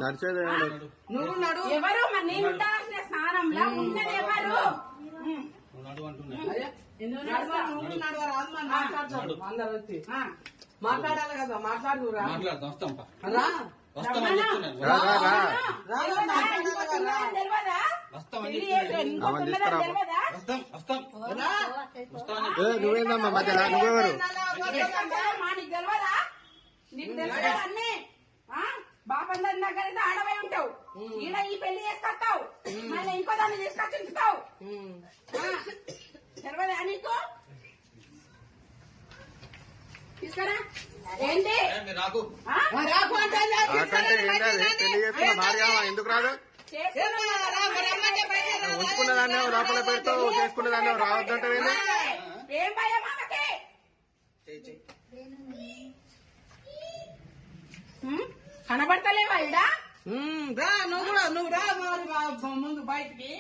నడిచేది నువ్వు నడు. ఎవరు మరి నేను ఉండాల్సిన స్థానంలో ఉన్నది ఎవరు? నువ్వు నడవరాదు, మాట్లాడతాడు అందరు వచ్చి మాట్లాడాలి కదా. మాట్లాడు రా. నువ్వేందమ్మా మధ్యలో నువ్వెవరు? నీకు తెలియదా అన్నీ? బాబందరి దగ్గర ఆడవై ఉంటావు, ఈడ ఈ పెళ్లి చేసుకొస్తావు, మళ్ళీ ఇంకో దాన్ని తీసుకొచ్చి ఉంచుతావు. తెలియదా నీకు? తీసుకురా. ఏంటి పెళ్లి చేసుకున్న భార్య ఎందుకు రాదు? ఉంచుకున్నదాన్ని లోపల పెడతావు, చేసుకున్నదాన్ని రావద్దంటే ఏం భయం ఆమెకి? కనబడతలేవా ఇడా? రా నువ్వు కూడా, నువ్వు రా ముందు బయటికి.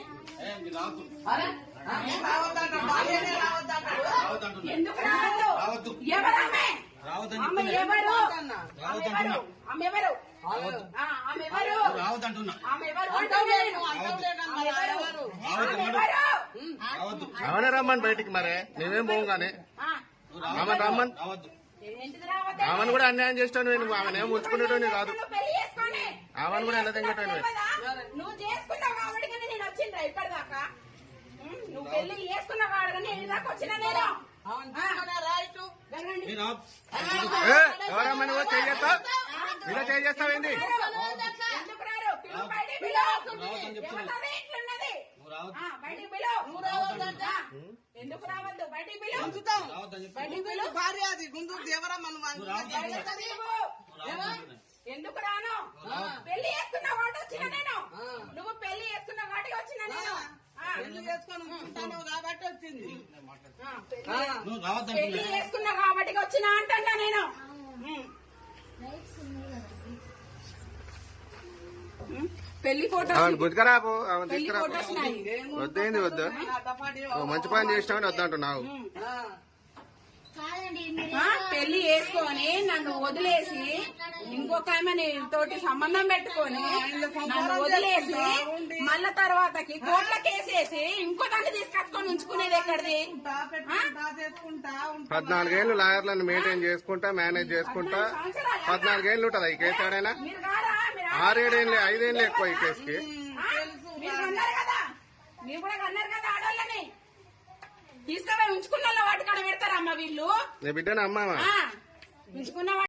ఎందుకు రావద్దు? ఎవరామె? ఆమె ఎవరు? ఆమె ఎవరు? ఆమెనే రమ్మని బయటికి. మరే మేమేం పోం గానీ ఆమెను రమ్మని. ఆమెను కూడా అన్యాయం చేస్తాను నువ్వు. ఆమెను ఏం ఉంచుకునేటోని కాదు. ఆమెను కూడా ఎలా తింగటోని. నువ్వు చేసుకున్నావు కాబట్టి నేను వచ్చిండ్రా ఇప్పటిదాకా. నువ్వు పెళ్లి చేసుకున్నావు కాబట్టి నేను దాకా వచ్చిన నేను. ఎవరమ్మా నువ్వు చేస్తావు? ఇలా చేస్తావేంది? ఎందుకు రారు? ఎందుకు రావద్దు? బయటికి పిలువు. భార్య అది గుండు దేవరమ్మ. ఎందుకు రాను? పెళ్లి చేసుకున్న వాటి వచ్చిన నేను. నువ్వు పెళ్లి చేసుకున్న వాటికి వచ్చిన నేను. పెళ్లి చేసుకొని ఉంచుకుంటాను కాబట్టి వచ్చింది. పెళ్లి చేసుకున్నా కాబట్టి వచ్చిన అంటా నేను. పెళ్లి ఫోటో గుర్తుకరాపు. వద్దేంది వద్దు. మంచి పని చేసినామని వద్దంటున్నావు. పెళ్లి చేసుకొని నన్ను వదిలేసి ఇంకొక ఆమె తోటి సంబంధం పెట్టుకొని నన్ను వదిలేసి మళ్ళా తర్వాతకి కోట్ల కేసేసి ఇంకో దాన్ని తీసుకొచ్చుకొని ఉంచుకునేది ఎక్కడిది? 14 ఏళ్ళు లాయర్లను మెయింటైన్ చేసుకుంటా, మేనేజ్ చేసుకుంటా 14 ఏళ్ళు ఉంటదా ఈ కేసు? ఆడైనా 6-7 ఏళ్ళు, 5 ఏళ్ళు ఎక్కువ ఈ కేసుకి. మీరు అన్నారు కదా, మీరు కూడా అన్నారు కదా ఆడోళ్ళని తీసుకుపోయి ఉంచుకున్న వాటి కాడ పెడతారమ్మా వీళ్ళు. నీ బిడ్డను అమ్మావా? ఉంచుకున్న